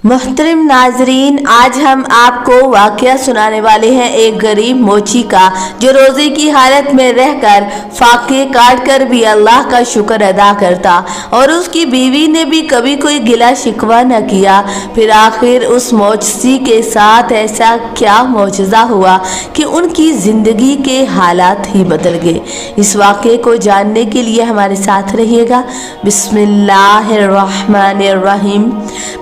मोहतरम नाजरीन, आज हम आपको वाक़या सुनाने वाले हैं एक गरीब मोची का, जो रोज़े की हालत में रहकर फाके काट कर भी अल्लाह का शुक्र अदा करता और उसकी बीवी ने भी कभी कोई गिला शिकवा न किया। फिर आखिर उस मोची के साथ ऐसा क्या मौजज़ा हुआ कि उनकी ज़िंदगी के हालात ही बदल गए। इस वाक़े को जानने के लिए हमारे साथ रहिएगा। बिस्मिल्लाहिर्रहमानिर्रहीम।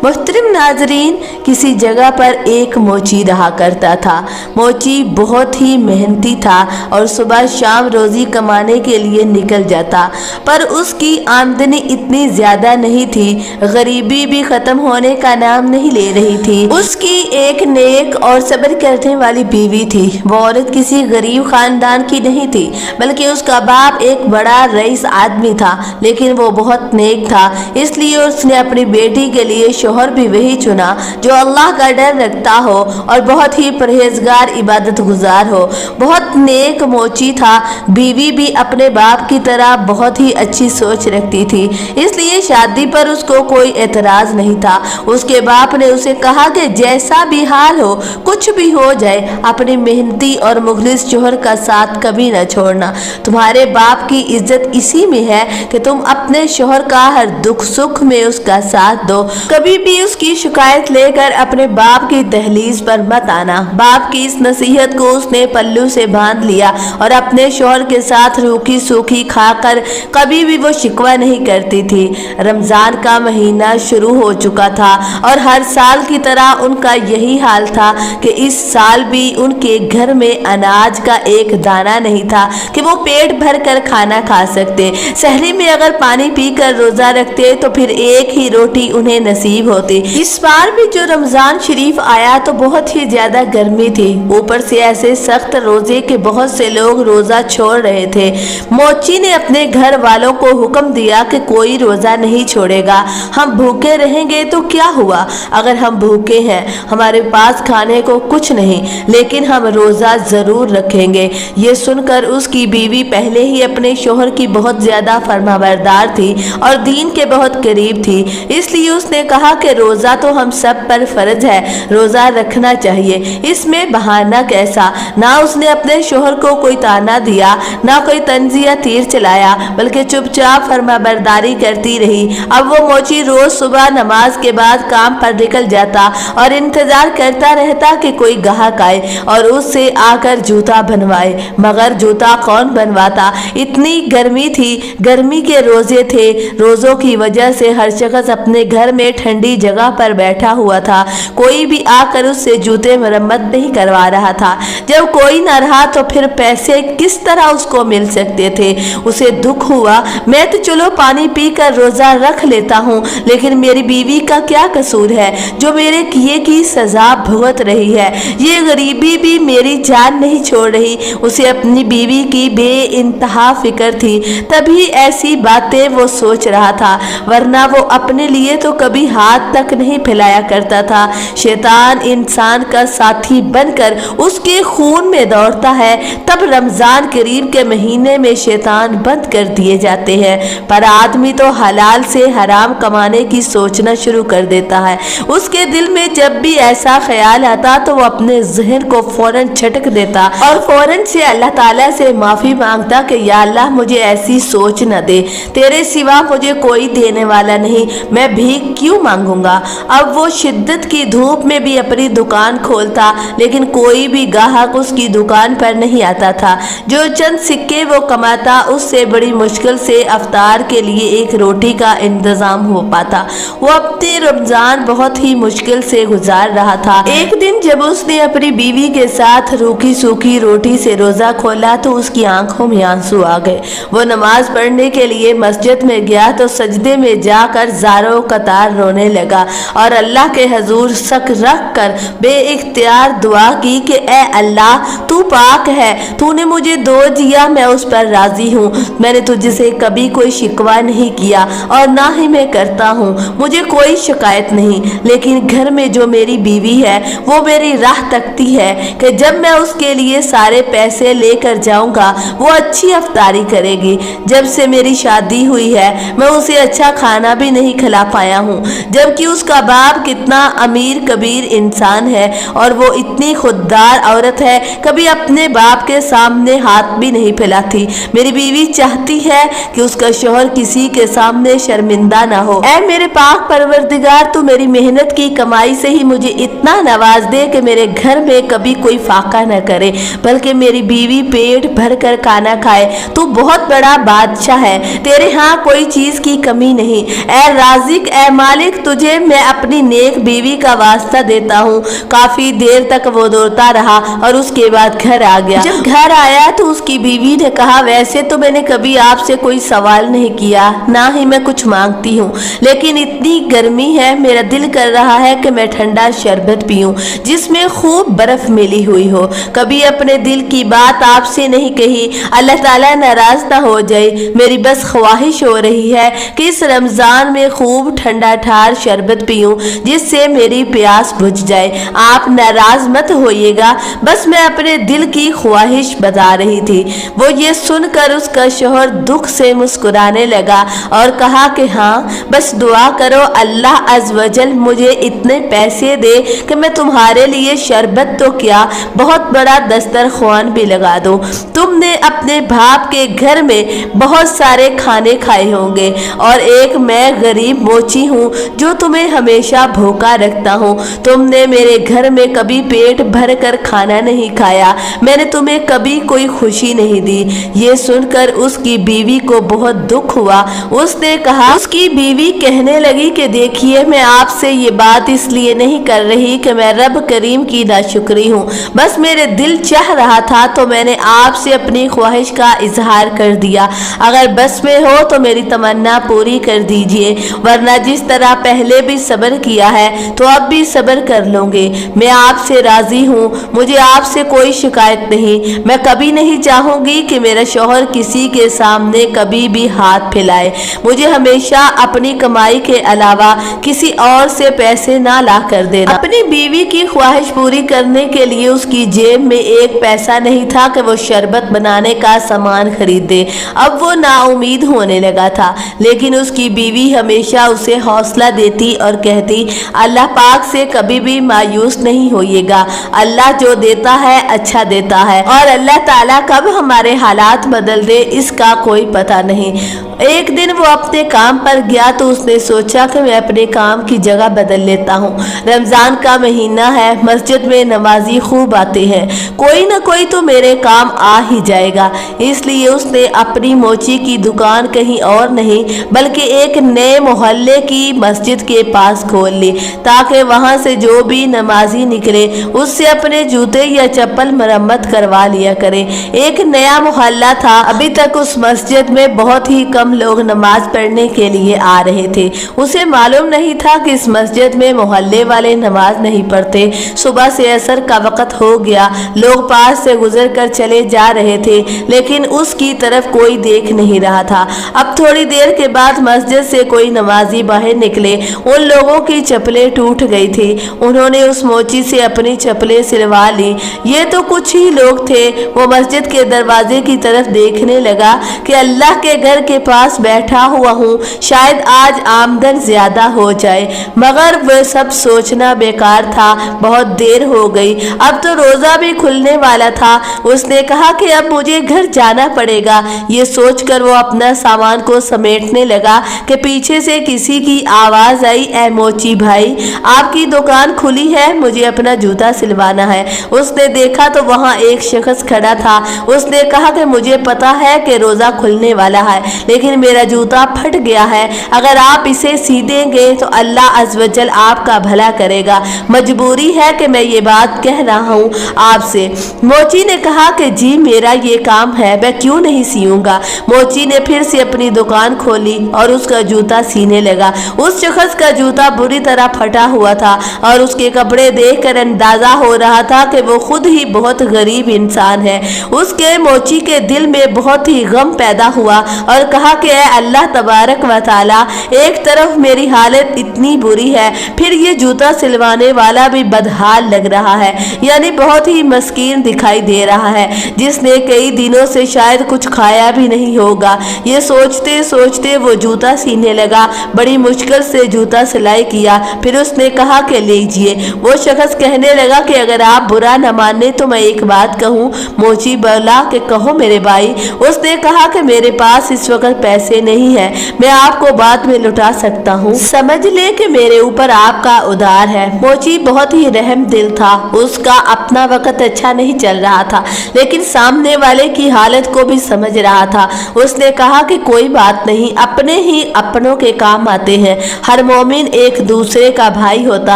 मोहतरम नाजरीन, किसी जगह पर एक मोची रहा करता था। मोची बहुत ही मेहनती था और सुबह शाम रोज़ी कमाने के लिए निकल जाता, पर उसकी आमदनी इतनी ज़्यादा नहीं थी। गरीबी भी ख़त्म होने का नाम नहीं ले रही थी। उसकी एक नेक और सब्र करने वाली बीवी थी। वो औरत किसी गरीब ख़ानदान की नहीं थी, बल्कि उसका बाप एक बड़ा रईस आदमी था, लेकिन वो बहुत नेक था। इसलिए उसने अपनी बेटी के लिए शोहर भी वही चुना जो अल्लाह का डर रखता हो और बहुत ही परहेजगार इबादत गुजार हो। बहुत नेक मोची था। बीवी भी अपने बाप की तरह बहुत ही अच्छी सोच रखती थी, इसलिए शादी पर उसको कोई एतराज़ नहीं था। उसके बाप ने उसे कहा कि जैसा भी हाल हो, कुछ भी हो जाए, अपने मेहनती और मुखलिस शोहर का साथ कभी न छोड़ना। तुम्हारे बाप की इज्जत इसी में है कि तुम अपने शोहर का हर दुख सुख में उसका साथ दो। कभी भी उसकी शिकायत लेकर अपने बाप की दहलीज पर मत आना। बाप की इस नसीहत को उसने पल्लू से बांध लिया और अपने शौहर के साथ रूखी सूखी खाकर कभी भी वो शिकवा नहीं करती थी। रमज़ान का महीना शुरू हो चुका था और हर साल की तरह उनका यही हाल था कि इस साल भी उनके घर में अनाज का एक दाना नहीं था कि वो पेट भर कर खाना खा सकते। सहरी में अगर पानी पीकर रोज़ा रखते तो फिर एक ही रोटी उन्हें नसीब होती। इस बार भी जो रमज़ान शरीफ आया तो बहुत ही ज़्यादा गर्मी थी। ऊपर से ऐसे सख्त रोज़े के बहुत से लोग रोज़ा छोड़ रहे थे। मोची ने अपने घर वालों को हुक्म दिया कि कोई रोज़ा नहीं छोड़ेगा। हम भूखे रहेंगे तो क्या हुआ? अगर हम भूखे हैं, हमारे पास खाने को कुछ नहीं, लेकिन हम रोज़ा ज़रूर रखेंगे। ये सुनकर उसकी बीवी पहले ही अपने शोहर की बहुत ज़्यादा फरमाबरदार थी और दीन के बहुत करीब थी, इसलिए उसने कहा कि रोज़ा तो हम सब पर फर्ज है, रोज़ा रखना चाहिए, इसमें बहाना कैसा। ना उसने अपने शोहर को कोई ताना दिया, ना कोई तंजिया तीर चलाया, बल्कि चुपचाप फरमाबरदारी करती रही। अब वो मोची रोज़ सुबह नमाज के बाद काम पर निकल जाता और इंतज़ार करता रहता कि कोई ग्राहक आए और उससे आकर जूता बनवाए, मगर जूता कौन बनवाता। इतनी गर्मी थी, गर्मी के रोज़े थे। रोज़ों की वजह से हर शख्स अपने घर में ठंडी जगह पर बैठा हुआ था। कोई भी आकर उससे जूते मरम्मत नहीं करवा रहा था। जब कोई न रहा तो फिर पैसे किस तरह उसको मिल सकते थे। उसे दुख हुआ, मैं तो चलो पानी पीकर रोज़ा रख लेता हूँ, लेकिन मेरी बीवी का क्या कसूर है जो मेरे किए की सज़ा भुगत रही है। ये गरीबी भी मेरी जान नहीं छोड़ रही। उसे अपनी बीवी की बेइंतहा फिक्र थी, तभी ऐसी बातें वो सोच रहा था, वरना वो अपने लिए तो कभी हाथ तक नहीं फैलाया करता था। शैतान इंसान का साथी बनकर उसके खून में दौड़ता है। तब रमज़ान करीम के महीने में शैतान बंद कर दिए जाते हैं, पर आदमी तो हलाल से हराम कमाने की सोचना शुरू कर देता है। उसके दिल में जब भी ऐसा ख्याल आता तो वो अपने जहन को फौरन झटक देता और फौरन से अल्लाह ताला से माफ़ी मांगता कि या अल्लाह, मुझे ऐसी सोच न दे, तेरे सिवा मुझे कोई देने वाला नहीं, मैं भीख क्यों मांगूंगा। अब वो शिद्दत की धूप में भी अपनी दुकान खोलता, लेकिन कोई भी ग्राहक उसकी दुकान पर नहीं आता था। जो चंद सिक्के वो कमाता, उससे बड़ी मुश्किल से अफ्तार के लिए एक रोटी का इंतजाम हो पाता। वो अपने रमज़ान बहुत ही मुश्किल से गुजार रहा था। एक दिन जब उसने अपनी बीवी के साथ रूखी सूखी रोटी से रोज़ा खोला तो उसकी आंखों में आंसू आ गए। वो नमाज पढ़ने के लिए मस्जिद में गया तो सजदे में जाकर ज़ारो कतार रोने लगा और अल्लाह के हजूर शक रख कर बेइख्तियार दुआ की कि ए अल्लाह, तू पाक है, तूने मुझे दो दिया, मैं उस पर राजी हूँ। मैंने तुझसे कभी कोई शिकवा नहीं किया और ना ही मैं करता हूँ, मुझे कोई शिकायत नहीं, लेकिन घर में जो मेरी बीवी है वो मेरी राह तकती है कि जब मैं उसके लिए सारे पैसे लेकर जाऊँगा वो अच्छी अफ्तारी करेगी। जब से मेरी शादी हुई है मैं उसे अच्छा खाना भी नहीं खिला पाया हूँ, जबकि उसका बाप कितना अमीर कबीर इंसान है और वो इतनी खुददार औरत है, कभी अपने बाप के सामने हाथ भी नहीं फैलाती। मेरी बीवी चाहती है कि उसका शौहर किसी के सामने शर्मिंदा ना हो। ऐ मेरे पाक परवरदिगार, तू मेरी मेहनत की कमाई से ही मुझे इतना नवाज दे कि मेरे घर में कभी कोई फाका न करे, बल्कि मेरी बीवी पेट भर कर खाना खाए। तू बहुत बड़ा बादशाह है, तेरे यहाँ कोई चीज की कमी नहीं। ऐ राज़िक, ऐ मालिक, तुझे मैं अपनी नेक बीवी का वास्ता देता हूँ। काफी देर तक वो रोता रहा और उसके बाद घर आ गया। जब घर आया तो उसकी बीवी ने कहा, वैसे तो मैंने कभी आपसे कोई सवाल नहीं किया, ना ही मैं कुछ मांगती हूँ, लेकिन इतनी गर्मी है, मेरा दिल कर रहा है कि मैं ठंडा शरबत पीऊं जिसमें खूब बर्फ मिली हुई हो। कभी अपने दिल की बात आपसे नहीं कही, अल्लाह ताला नाराज ना हो जाए। मेरी बस ख्वाहिश हो रही है कि इस रमजान में खूब ठंडा ठार शरबत पीऊं जिससे मेरी प्यास बुझ जाए। आप नाराज मत होइएगा, बस मैं अपने दिल की ख्वाहिश बता रही थी। वो ये सुनकर उसका शौहर दुख से मुस्कुराने लगा और कहा कि हाँ, बस दुआ करो अल्लाह अज़्वजल मुझे इतने पैसे दे कि मैं तुम्हारे लिए शरबत तो क्या, बहुत बड़ा दस्तरख्वान भी लगा दो। तुमने अपने बाप के घर में बहुत सारे खाने खाए होंगे और एक मैं गरीब मोची हूँ जो तुम्हें हमेशा भूखा रखता हूँ। तुमने मेरे घर में कभी पेट भर कर खाना नहीं खाया, मैंने तुम्हें कभी कोई खुशी नहीं दी। ये सुनकर उसकी बीवी को बहुत दुख हुआ। उसने कहा, उसकी बीवी कहने लगी कि देखिए, मैं आपसे ये बात इसलिए नहीं कर रही कि मैं रब करीम की नाशुक्री हूँ, बस मेरे दिल चाह रहा था तो मैंने आपसे अपनी ख्वाहिश का इजहार कर दिया। अगर बस में हो तो मेरी तमन्ना पूरी कर दीजिए, वरना जिस तरह पहले भी सब्र किया है तो अब भी सब्र कर लूंगे। मैं आपसे राजी हूँ, मुझे आपसे कोई शिकायत नहीं। मैं कभी नहीं चाहूंगी कि मेरा शौहर किसी के सामने कभी भी हाथ फैलाए। मुझे हमेशा अपनी कमाई के अलावा किसी और से पैसे ना ला कर देना। अपनी बीवी की ख्वाहिश पूरी करने के लिए उसकी जेब में एक पैसा नहीं था कि वो शरबत बनाने का सामान खरीदे। अब वो नाउमीद होने लगा था, लेकिन उसकी बीवी हमेशा उसे हौसला देती और कहती, अल्लाह पाक से कभी भी मायूस नहीं होइएगा, अल्लाह जो देता है अच्छा देता है और अल्लाह ताला कब हमारे हालात बदल दे इसका कोई पता नहीं। एक दिन वो अपने काम पर गया तो उसने सोचा कि मैं अपने काम की जगह बदल लेता हूँ। रमजान का महीना है, मस्जिद में नमाजी खूब आते हैं, कोई ना कोई तो मेरे काम आ ही जाएगा। इसलिए उसने अपनी मोची की दुकान कहीं और नहीं बल्कि एक नए मोहल्ले की मस्जिद के पास खोल ली, ताकि वहां से जो भी नमाजी निकले उससे अपने जूते या चप्पल मरम्मत करवा लिया करे। एक नया मोहल्ला था, अभी तक उस मस्जिद में बहुत ही कम लोग नमाज पढ़ने के लिए आ रहे थे। उसे मालूम नहीं था कि इस मस्जिद में मोहल्ले वाले नमाज नहीं पढ़ते। सुबह से असर का वक्त हो गया, लोग पास से गुजर कर चले जा रहे थे, लेकिन उसकी तरफ कोई देख नहीं रहा था। अब थोड़ी देर के बाद मस्जिद से कोई नमाजी बाहर निकले। उन लोगों की चप्पलें टूट गई थी, उन्होंने उस मोची से अपनी चप्पलें सिलवा ली। ये तो कुछ ही लोग थे। वो मस्जिद के दरवाजे की तरफ देखने लगा कि अल्लाह के घर के पास बैठा हुआ हूँ, शायद आज आमदन ज्यादा हो जाए, मगर वह सब सोचना बेकार था। बहुत देर हो गई, अब तो रोजा भी खुलने वाला था। उसने कहा कि अब मुझे घर जाना पड़ेगा। ये सोचकर वो अपना सामान को समेटने लगा कि पीछे से किसी की आवाज आई, ऐ मोची भाई, आपकी दुकान खुली है, मुझे अपना जूता सिलवाना है। उसने देखा तो वहाँ एक शख्स खड़ा था। उसने कहा कि मुझे पता है कि रोजा खुलने वाला है, लेकिन मेरा जूता फट गया है, अगर आप इसे सी देंगे तो अल्लाह अज़्वजल आपका भला करेगा। मजबूरी है कि मैं ये बात कह रहा हूँ आपसे। मोची ने कहा कि जी मेरा ये काम है, मैं क्यों नहीं सीऊंगा। मोची ने फिर से अपनी दुकान खोली और उसका जूता सीने लगा। उस शख्स का जूता बुरी तरह फटा हुआ था और उसके कपड़े देखकर अंदाजा हो रहा था कि वो खुद ही बहुत गरीब इंसान है। उसके मोची के दिल में बहुत ही गम पैदा हुआ और कहा कि ऐ अल्लाह तबारक व तआला, एक तरफ मेरी हालत इतनी बुरी है, फिर ये जूता सिलवाने वाला भी बदहाल लग रहा है, यानी बहुत ही मस्कीन दिखाई दे रहा है, जिसने कई दिनों से शायद कुछ खाया भी नहीं होगा। ये सोचते सोचते वो जूता सीने लगा। बड़ी मुश्किल से जूता सिलाई ट्राई किया, फिर उसने कहा कि लीजिए। वो शख्स कहने लगा कि अगर आप बुरा न माने तो मैं एक बात कहूँ। मोची बोला कि कहो मेरे भाई। उसने कहा कि मेरे पास इस वक्त पैसे नहीं है, मैं आपको बाद में लौटा सकता हूँ, समझ ले कि मेरे ऊपर आपका उधार है। मोची बहुत ही रहम दिल था, उसका अपना वक्त अच्छा नहीं चल रहा था लेकिन सामने वाले की हालत को भी समझ रहा था। उसने कहा कि कोई बात नहीं, अपने ही अपनों के काम आते हैं, हर मोमिन एक दूसरे का भाई होता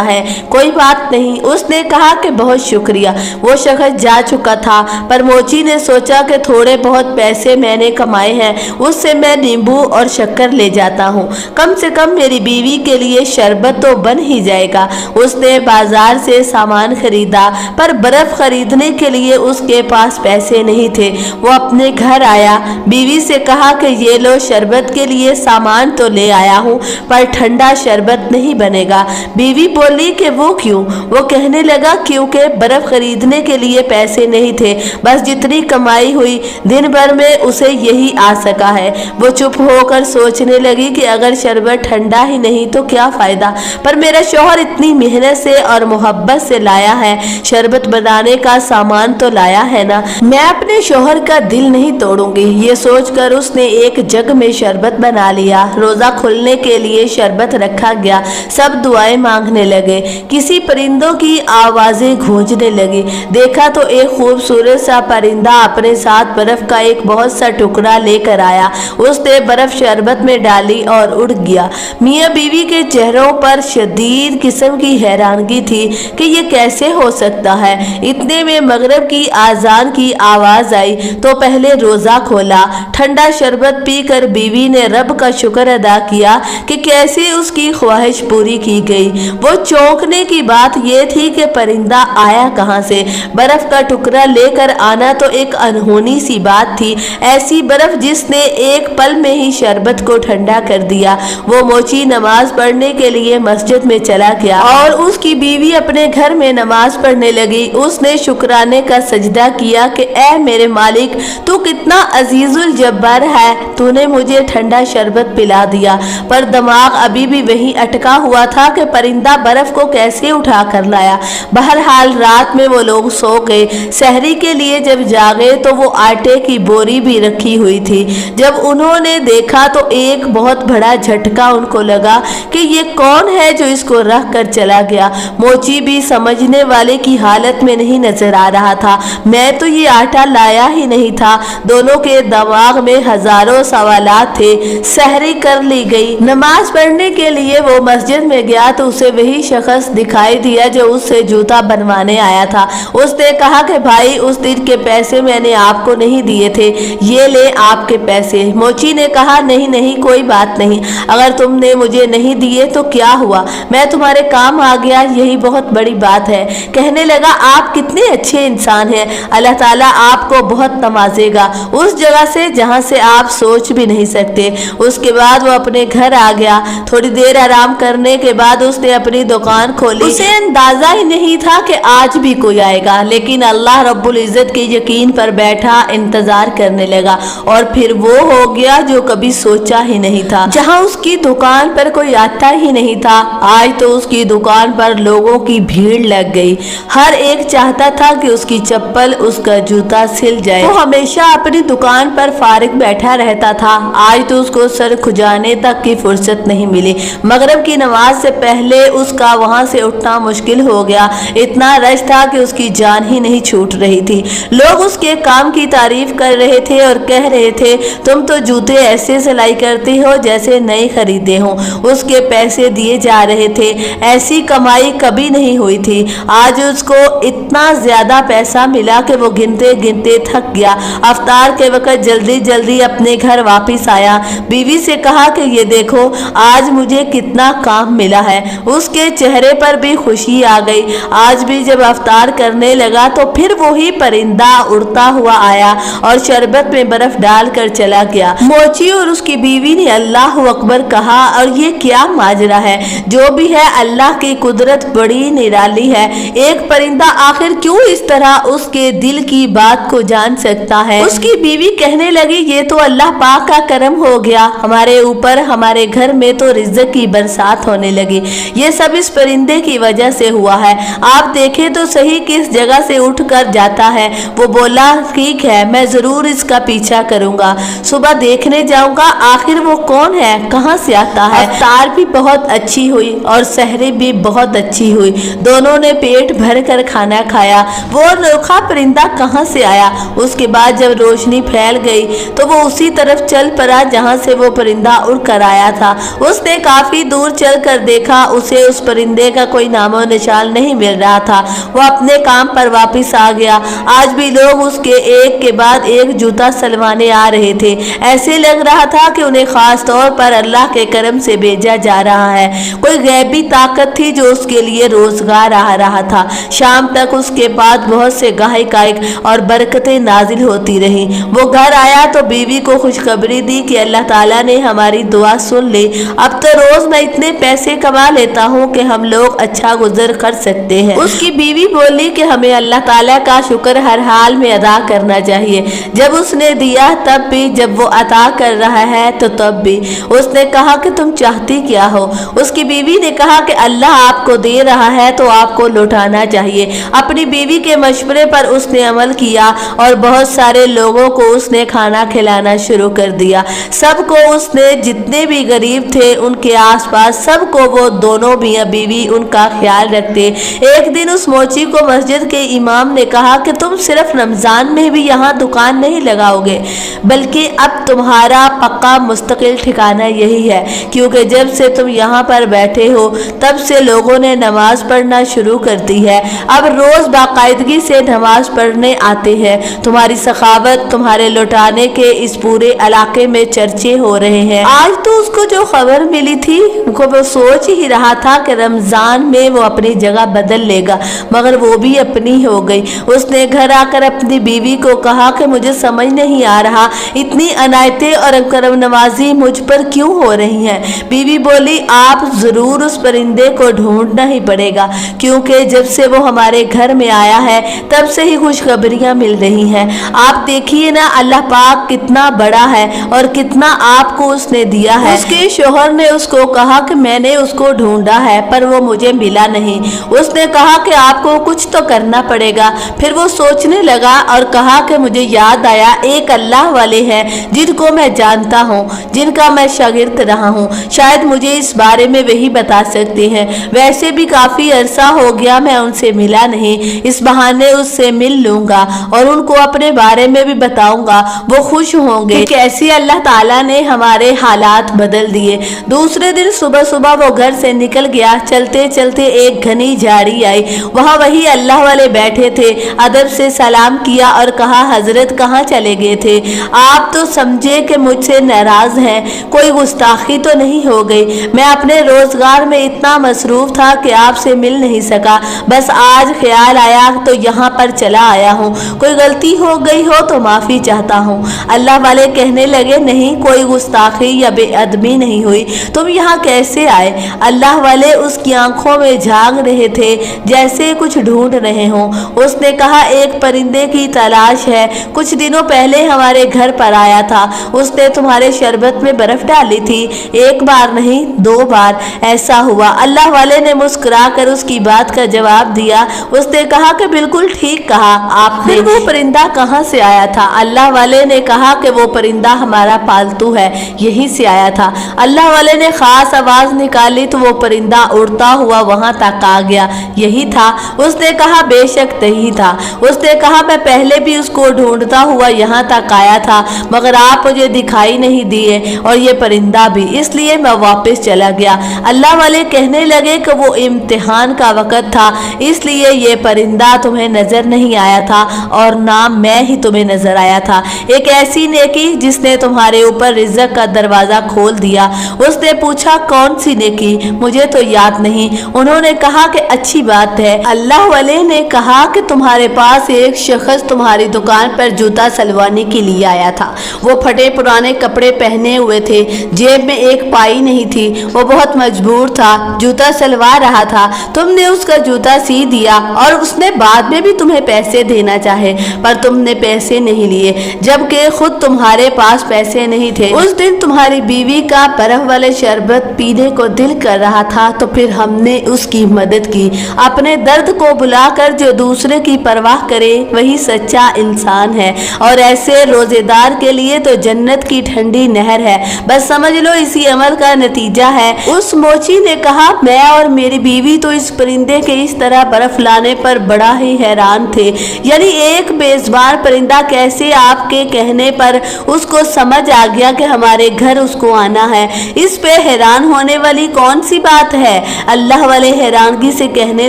है, कोई बात नहीं। उसने कहा कि बहुत शुक्रिया। वो शख्स जा चुका था, पर मोची ने सोचा कि थोड़े बहुत पैसे मैंने कमाए हैं, उससे मैं नींबू और शक्कर ले जाता हूँ, कम से कम मेरी बीवी के लिए शरबत तो बन ही जाएगा। उसने बाजार से सामान खरीदा, पर बर्फ खरीदने के लिए उसके पास पैसे नहीं थे। वो अपने घर आया, बीवी से कहा कि ये लो शरबत के लिए सामान तो ले आया हूँ, पर ठंडा शरबत नहीं बनेगा। बीवी बोली कि वो क्यों? वो कहने लगा क्योंकि बर्फ खरीदने के लिए पैसे नहीं थे, बस जितनी कमाई हुई दिन भर में उसे यही आ सका है। वो चुप होकर सोचने लगी कि अगर शरबत ठंडा ही नहीं तो क्या फायदा, पर मेरा शौहर इतनी मेहनत से और मोहब्बत से लाया है, शरबत बनाने का सामान तो लाया है ना, मैं अपने शौहर का दिल नहीं तोड़ूंगी। ये सोचकर उसने एक जग में शरबत बना लिया। रोजा खुलने के लिए शरबत रखा गया, सब दुआएं मांगने लगे। किसी परिंदों की आवाजें गूंजने लगी। देखा तो एक खूबसूरत सा परिंदा अपने साथ बर्फ का एक बहुत सा टुकड़ा लेकर आया। उसने बर्फ शरबत में डाली और उड़ गया। मियाँ बीवी के चेहरों पर शदीद किस्म की हैरानगी थी कि ये कैसे हो सकता है। इतने में मगरिब की आजान की आवाज आई तो पहले रोजा खोला। ठंडा शरबत पीकर बीवी ने रब का शुक्र अदा किया कि कैसे उसकी ख्वाहिश पूरी की गई। वो चौंकने की बात यह थी कि परिंदा आया कहाँ से। बर्फ का टुकड़ा लेकर आना तो एक अनहोनी सी बात थी, ऐसी बर्फ जिसने एक पल में ही शरबत को ठंडा कर दिया। वो मोची नमाज पढ़ने के लिए मस्जिद में चला गया और उसकी बीवी अपने घर में नमाज पढ़ने लगी। उसने शुक्राने का सजदा किया कि ऐ मेरे मालिक, तू कितना अजीजुल जब्बार है, तूने मुझे ठंडा शरबत पिला दिया। पर दिमाग अभी भी वहीं अटका हुआ था कि परिंदा बर्फ को कैसे उठा कर लाया। बहरहाल रात में वो लोग सो गए। सहरी के लिए जब जागे तो वो आटे की बोरी भी रखी हुई थी। जब उन्होंने देखा तो एक बहुत बड़ा झटका उनको लगा कि ये कौन है जो इसको रख कर चला गया। मोची भी समझने वाले की हालत में नहीं नजर आ रहा था। मैं तो ये आटा लाया ही नहीं था। दोनों के दिमाग में हजारों सवालात थे। सहरी कर ली गई। नमाज पढ़ने के लिए वो मस्जिद में गया तो उसे वही शख्स दिखाई दिया जो उससे जूता बनवाने आया था। उसने कहा कि भाई, उस दिन के पैसे मैंने आपको नहीं दिए थे, ये ले आपके पैसे। मोची ने कहा नहीं नहीं, कोई बात नहीं, अगर तुमने मुझे नहीं दिए तो क्या हुआ, मैं तुम्हारे काम आ गया, यही बहुत बड़ी बात है। कहने लगा आप कितने अच्छे इंसान हैं, अल्लाह ताला आपको बहुत नवाजेगा उस जगह से जहां से आप सोच भी नहीं सकते। उसके बाद वो अपने घर आ गया। थोड़ी देर आराम करने के बाद उसने अपनी दुकान खोली। उसे अंदाजा ही नहीं था कि आज भी कोई आएगा, लेकिन अल्लाह रब्बुल इज्जत के यकीन पर बैठा इंतजार करने लगा और फिर वो हो गया जो कभी सोचा ही नहीं था। जहां उसकी दुकान पर कोई आता ही नहीं था, आज तो उसकी दुकान पर लोगों की भीड़ लग गई। हर एक चाहता था कि उसकी चप्पल, उसका जूता सिल जाए। वो हमेशा अपनी दुकान पर फारिग बैठा रहता था। आज तो उसको सर खुजाने तक की फुर्सत नहीं मिली। मगरिब की नमाज से पहले उसका वहां से उठना मुश्किल हो गया। इतना रश था कि उसकी जान ही नहीं छूट रही थी। लोग उसके काम की तारीफ कर रहे थे और कह रहे थे तुम तो जूते ऐसे सिलाई करती हो जैसे नए खरीदे हो। उसके पैसे दिए जा रहे थे, ऐसी कमाई कभी नहीं हुई थी। आज उसको इतना ज्यादा पैसा मिला कि वो गिनते गिनते थक गया। अफ्तार के वक्त जल्दी जल्दी अपने घर वापस आया। बीवी से कहा कि ये देखो आज मुझे कितना काम मिला है। उसके चेहरे पर भी खुशी आ गई। आज भी जब अफ्तार करने लगा तो फिर वही परिंदा उड़ता हुआ आया और शरबत में बर्फ डालकर चला गया। मोची और उसकी बीवी ने अल्लाह अकबर कहा और ये क्या माजरा है। जो भी है अल्लाह की कुदरत बड़ी निराली है। एक परिंदा आखिर क्यों इस तरह उसके दिल की बात को जान सकता है। उसकी बीवी कहने लगी ये तो अल्लाह पाक का करम हो गया, हमारे ऊपर, हमारे घर में तो रिज़्क़ की बरसात मुलाकात होने लगी। ये सब इस परिंदे की वजह से हुआ है। आप देखें तो सही किस जगह से उठ कर जाता है। वो बोला, ठीक है, मैं जरूर इसका पीछा करूंगा, सुबह देखने जाऊंगा आखिर वो कौन है, कहाँ से आता है। अफ्तार भी बहुत अच्छी हुई और सहरी भी बहुत अच्छी हुई। दोनों ने पेट भर कर खाना खाया। वो अनोखा परिंदा कहाँ से आया? उसके बाद जब रोशनी फैल गई तो वो उसी तरफ चल पड़ा जहाँ से वो परिंदा उड़ कर आया था। उसने काफी दूर चल कर देखा, उसे उस परिंदे का कोई नामो निशान नहीं मिल रहा था। वो अपने काम पर वापस आ गया। आज भी लोग उसके एक के बाद एक जूता सलवाने आ रहे थे। ऐसे लग रहा था कि उन्हें खास तौर पर अल्लाह के करम से भेजा जा रहा है। कोई गैबी ताकत थी जो उसके लिए रोजगार आ रहा था। शाम तक उसके पास बहुत से गाहक आए और बरकतें नाजिल होती रही। वो घर आया तो बीवी को खुशखबरी दी कि अल्लाह ताला ने हमारी दुआ सुन ली। अब तो रोज मैं इतने पैसे कमा लेता हूँ कि हम लोग अच्छा गुजर कर सकते हैं। उसकी बीवी बोली कि हमें अल्लाह ताला का शुक्र हर हाल में अदा करना चाहिए। जब उसने दिया तब भी, जब वो अता कर रहा है तो तब भी। उसने कहा कि तुम चाहती क्या हो? उसकी बीवी ने कहा कि अल्लाह आपको दे रहा है तो आपको लौटाना चाहिए। अपनी बीवी के मशवरे पर उसने अमल किया और बहुत सारे लोगों को उसने खाना खिलाना शुरू कर दिया। सबको उसने, जितने भी गरीब थे उनके आसपास, सबको वो दोनों मियां बीवी उनका ख्याल रखते। एक दिन उस मोची को मस्जिद के इमाम ने कहा कि तुम सिर्फ रमजान में भी यहाँ दुकान नहीं लगाओगे, बल्कि अब तुम्हारा पक्का मुस्तकिल ठिकाना यही है, क्योंकि जब से तुम यहाँ पर बैठे हो तब से लोगों ने नमाज पढ़ना शुरू कर दी है। अब रोज बाकायदगी से नमाज पढ़ने आते हैं। तुम्हारी सखावत, तुम्हारे लौटाने के इस पूरे इलाके में चर्चे हो रहे हैं। आज तो उसको जो खबर मिली थी वो सोच ही रहा था कि रमजान में वो अपनी जगह बदल लेगा, मगर वो भी अपनी हो गई। उसने घर आकर अपनी बीवी को कहा कि मुझे समझ नहीं आ रहा, इतनी अनायतें और करम नवाजी मुझ पर क्यों हो रही हैं। बीवी बोली, आप जरूर उस परिंदे को ढूंढना ही पड़ेगा, क्योंकि जब से वो हमारे घर में आया है तब से ही खुशखबरियां मिल रही हैं। आप देखिए ना, अल्लाह पाक कितना बड़ा है और कितना आपको उसने दिया है। उसके शोहर ने उसको कहा कि मैंने उसको ढूंढा है पर वो मुझे मिला नहीं। उसने कहा कि आपको कुछ तो करना पड़ेगा। फिर वो सोचने लगा और कहा कि मुझे याद आया, एक अल्लाह वाले हैं जिनको मैं जानता हूँ, जिनका मैं शागिर्द रहा हूँ, शायद मुझे इस बारे में वही बता सकते हैं। वैसे भी काफी अरसा हो गया मैं उनसे मिला नहीं, इस बहाने उससे मिल लूंगा और उनको अपने बारे में भी बताऊंगा। वो खुश होंगे कि कैसे अल्लाह ताला ने हमारे हालात बदल दिए। दूसरे दिन सुबह सुबह वो घर से निकल गया। चलते चलते एक घनी झाड़ी आई, वहाँ वही अल्लाह वाले बैठे थे। अदब से सलाम किया और कहा, हजरत कहाँ चले गए थे? आप तो समझे कि मुझसे नाराज हैं, कोई गुस्ताखी तो नहीं हो गई? मैं अपने रोजगार में इतना मसरूफ था कि आपसे मिल नहीं सका, बस आज ख्याल आया तो यहाँ पर चला आया हूँ। कोई गलती हो गई हो तो माफी चाहता हूँ। अल्लाह वाले कहने लगे, नहीं, कोई गुस्ताखी या बेअदबी नहीं हुई, तुम यहाँ कैसे आए? अल्लाह वाले उसकी आंखों में झांक रहे थे जैसे कुछ ढूंढ रहे हों। उसने कहा, एक परिंदे की तलाश है, कुछ दिनों पहले हमारे घर पर आया था। उसने तुम्हारे शरबत में बर्फ डाली थी, एक बार नहीं 2 बार ऐसा हुआ। अल्लाह वाले ने मुस्कुरा कर उसकी बात का जवाब दिया। उसने कहा कि बिल्कुल ठीक कहा आपने। फिर वो परिंदा कहाँ से आया था? अल्लाह वाले ने कहा कि वो परिंदा हमारा पालतू है, यहीं से आया था। अल्लाह वाले ने खास आवाज निकाली तो वो परिंदा उड़ता हुआ वहां तक आ गया, यही था। उसने कहा, बेशक यही था। उसने कहा, मैं पहले भी उसको ढूंढता हुआ यहाँ तक आया था, मगर आप मुझे दिखाई नहीं दिए और ये परिंदा भी, इसलिए मैं वापस चला गया। अल्लाह वाले कहने लगे कि वो इम्तिहान का वक़्त था, इसलिए ये परिंदा तुम्हें नजर नहीं आया था और ना मैं ही तुम्हें नजर आया था। एक ऐसी नेकी जिसने तुम्हारे ऊपर रिज़्क़ का दरवाजा खोल दिया। उसने पूछा, कौन सी नेकी? मुझे तो याद नहीं। उन्होंने कहा कि अच्छी बात है। अल्लाह वाले ने कहा कि तुम्हारे पास एक शख्स तुम्हारी दुकान पर जूता सलवाने के लिए आया था। वो फटे पुराने कपड़े पहने हुए थे, जेब में एक पाई नहीं थी, वो बहुत मजबूर था, जूता सलवा रहा था। तुमने उसका जूता सी दिया और उसने बाद में भी तुम्हें पैसे देना चाहे, पर तुमने पैसे नहीं लिए, जबकि खुद तुम्हारे पास पैसे नहीं थे। उस दिन तुम्हारी बीवी का बर्फ वाले शरबत पी पीने को दिल कर रहा था तो फिर हमने उसकी मदद की। अपने दर्द को बुलाकर जो दूसरे की परवाह करे वही सच्चा इंसान है, और ऐसे रोजेदार के लिए तो जन्नत की ठंडी नहर है। बस समझ लो इसी अमल का नतीजा है। उस मोची ने कहा, मैं और मेरी बीवी तो इस परिंदे के इस तरह बर्फ लाने पर बड़ा ही हैरान थे। यानी एक बेज़ुबान परिंदा कैसे आपके कहने पर उसको समझ आ गया कि हमारे घर उसको आना है। इस पे हैरान होने वाली कौन सी बात है। अल्लाह वाले हैरानगी से कहने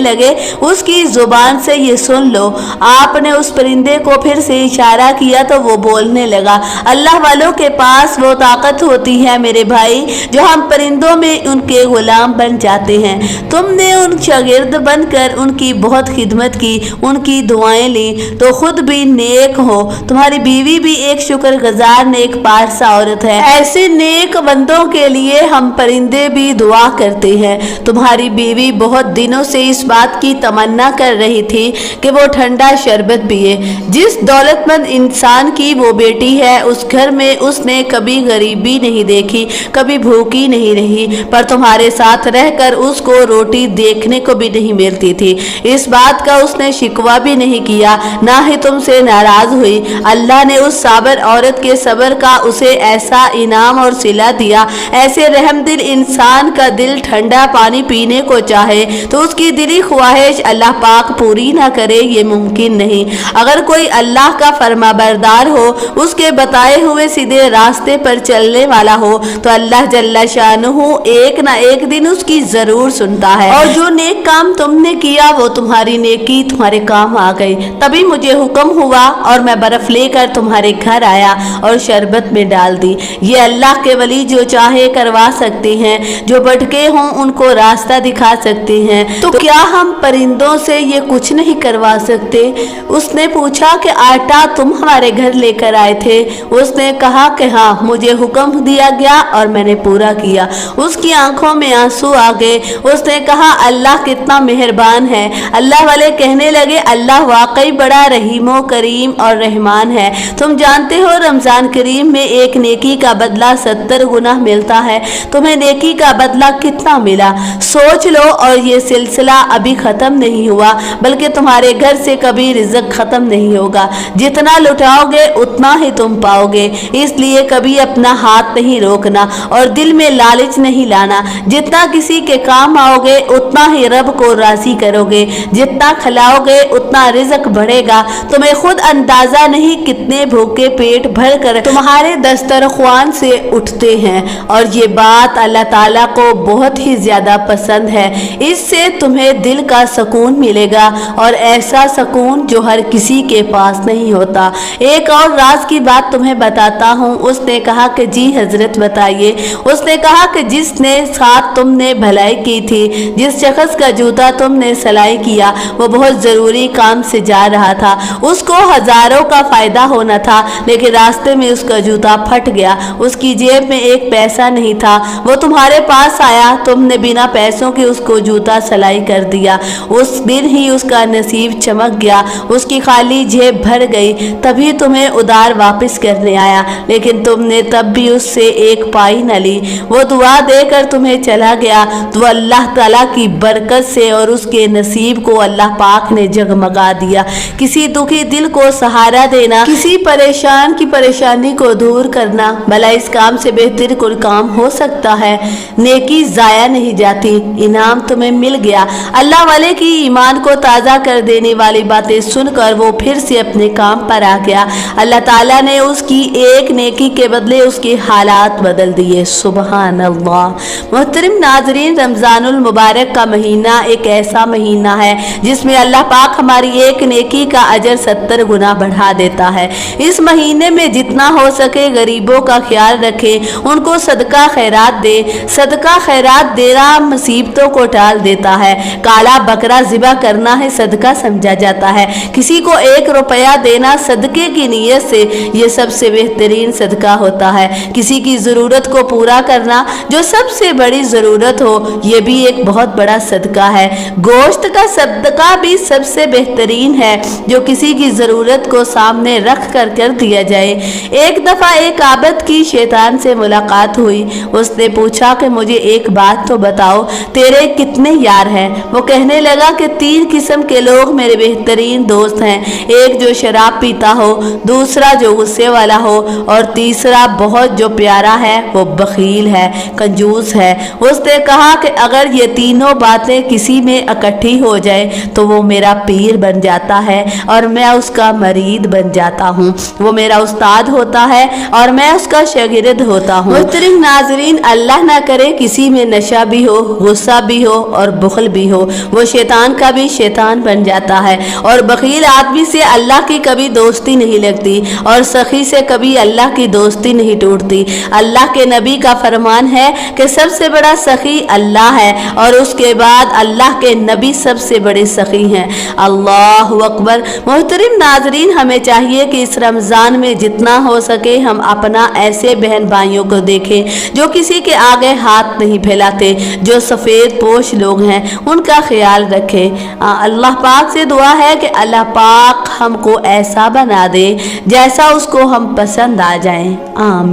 लगे, उसकी जुबान से ये सुन लो। आपने उस परिंदे को फिर से इशारा किया तो वो बोलने लगा। अल्लाह वालों के पास वो ताकत होती है मेरे भाई, जो हम परिंदों में उनके गुलाम बन जाते हैं। तुमने उन शागिर्द बनकर उनकी बहुत खिदमत की, उनकी दुआएं ली तो खुद भी नेक हो। तुम्हारी बीवी भी एक शुक्रगुजार नेक पारसा औरत है। ऐसे नेक बंदों के लिए हम परिंदे भी दुआ करते हैं। तुम्हारी बीवी बहुत दिनों से इस बात की तमन्ना कर रही थी कि वो ठंडा शरबत पिए। जिस दौलतमंद इंसान की वो बेटी है, उस घर में उसने कभी गरीबी नहीं देखी, कभी भूखी नहीं रही, पर तुम्हारे साथ रहकर उसको रोटी देखने को भी नहीं मिलती थी। इस बात का उसने शिकवा भी नहीं किया, ना ही तुमसे नाराज हुई। अल्लाह ने उस साबर औरत के सब्र का उसे ऐसा इनाम और सिला दिया। ऐसे रहमदिल इंसान का दिल ठंडा पानी पीने को चाहे तो उसकी दिली ख्वाहिश अल्लाह पाक पूरी ना करे, ये मुमकिन नहीं। अगर कोई अल्लाह का फरमाबरदार हो, उसके बताए हुए सीधे रास्ते पर चलने वाला हो, तो अल्लाह जल्ला शानुहु एक ना एक दिन उसकी जरूर सुनता है। और जो नेक काम तुमने किया वो तुम्हारी नेकी तुम्हारे काम आ गई। तभी मुझे हुक्म हुआ और मैं बर्फ लेकर तुम्हारे घर आया और शरबत में डाल दी। ये अल्लाह के वली जो चाहे करवा सकते हैं, जो भटके हों उनको रास्ता दिखा सकते हैं। तो क्या हम परिंदों से ये कुछ नहीं करवा सकते? उसने पूछा कि आटा तुम हमारे घर लेकर आए थे। उसने कहा कि हाँ, मुझे हुक्म दिया गया और मैंने पूरा किया। उसकी आंखों में आंसू आ गए। उसने कहा, अल्लाह कितना मेहरबान है। अल्लाह वाले कहने लगे, अल्लाह वाकई बड़ा रहीमो करीम और रहमान है। तुम जानते हो रमजान करीम में एक नेकी का बदला 70 गुना मिलता है। तुम्हें नेकी का बदला कितना मिला सोच लो। और ये सिलसिला अभी खत्म नहीं हुआ, बल्कि तुम्हारे घर से कभी रिज़्क खत्म नहीं होगा। जितना लुटाओगे उतना ही तुम पाओगे, इसलिए कभी अपना हाथ नहीं रोकना और दिल में लालच नहीं लाना। जितना किसी के काम आओगे उतना ही रब को राजी करोगे। जितना खिलाओगे उतना रिज़्क बढ़ेगा। तुम्हें खुद अंदाजा नहीं कितने भूखे पेट भर कर तुम्हारे दस्तरख्वान से उठते हैं, और ये बात अल्लाह ताला को बहुत ही ज्यादा पसंद है। इससे तुम्हें दिल का सुकून मिलेगा, और ऐसा सुकून जो हर किसी के पास नहीं होता। एक और राज की बात तुम्हें बताता हूँ। उसने कहा कि जी हजरत बताइए। उसने कहा कि जिसने साथ तुमने भलाई की थी, जिस शख्स का जूता तुमने सिलाई किया, वो बहुत जरूरी काम से जा रहा था। उसको हजारों का फायदा होना था, लेकिन रास्ते में उसका जूता फट गया। उसकी जेब में एक पैसा नहीं था। वो तुम्हारे पास आया, तुमने बिना पैसों के उसको जूता सिलाई कर दिया। उस दिन ही उसका नसीब चमक गया, उसकी खाली जेब भर गई। तभी तुम्हें उधार वापस करने आया, लेकिन तुमने तब भी उससे एक पाई न ली। वो दुआ देकर तुम्हें चला गया, तो अल्लाह ताला की बरकत से और उसके नसीब को अल्लाह पाक ने जगमगा दिया। किसी दुखी दिल को सहारा देना, किसी परेशान की परेशानी को दूर करना, भला इस काम से बेहतर कोई काम हो सकता है? नेकी जाया नहीं जाती, इनाम तुम्हें मिल गया। अल्लाह वाले की ईमान को ताज़ा कर देने वाली बातें सुनकर वो फिर से अपने काम पर आ गया। अल्लाह ताला ने उसकी एक नेकी के बदले उसके हालात बदल दिए। सुबहान अल्लाह। मोहतरम नाजरीन, रमज़ानुल मुबारक का महीना एक ऐसा महीना है जिसमें अल्लाह पाक हमारी एक नेकी का अजर 70 गुना बढ़ा देता है। इस महीने में जितना हो सके गरीबों का ख्याल रखे, उनको सदका खैरात दे। सदका खैरात देना मुसीबतों को टाल देता है। काला बकरा ज़िबा करना है सदका समझा जाता है। किसी को 1 रुपया देना सदके की नीयत से ये सबसे बेहतरीन सदका होता है। किसी की ज़रूरत को पूरा करना, जो सबसे बड़ी ज़रूरत हो, ये भी एक बहुत बड़ा सदका है। गोश्त का सदका भी सबसे बेहतरीन है, जो किसी की ज़रूरत को सामने रख कर दिया जाए। एक दफ़ा एक आबद की शैतान से मुलाकात हुई। उसने पूछा, کہ مجھے ایک بات تو بتاؤ، تیرے کتنے یار ہیں؟ وہ کہنے لگا کہ 3 قسم کے لوگ میرے بہترین دوست ہیں، ایک جو شراب پیتا ہو، دوسرا جو غصے والا ہو، اور تیسرا بہت جو پیارا ہے وہ بخیل ہے، کنجوس ہے۔ اس نے کہا کہ اگر یہ تینوں باتیں کسی میں اکٹھی ہو جائے تو وہ میرا پیر بن جاتا ہے اور میں اس کا مرید بن جاتا ہوں، وہ میرا استاد ہوتا ہے اور میں اس کا شاگرد ہوتا ہوں۔ محترم ناظرین، اللہ نہ کرے کسی میں نشہ بھی ہو، غصہ بھی ہو اور بخل بھی ہو، وہ شیطان کا بھی شیطان بن جاتا ہے، اور بخیل آدمی سے اللہ کی کبھی دوستی نہیں لگتی اور سخی سے کبھی اللہ کی دوستی نہیں ٹوٹتی۔ اللہ کے نبی کا فرمان ہے کہ سب سے بڑا سخی اللہ ہے اور اس کے بعد اللہ کے نبی سب سے بڑے سخی ہیں۔ اللہ اکبر۔ محترم ناظرین، ہمیں چاہیے کہ اس رمضان میں جتنا ہو سکے ہم اپنا ایسے بہن بھائیوں کو دیکھیں جو کسی کے آگے ہاتھ نہیں پھیلاتے، جو سفید پوش لوگ ہیں، ان کا خیال رکھیں۔ اللہ پاک سے دعا ہے کہ اللہ پاک ہم کو ایسا بنا دے جیسا اس کو ہم پسند آ جائیں۔ آمین۔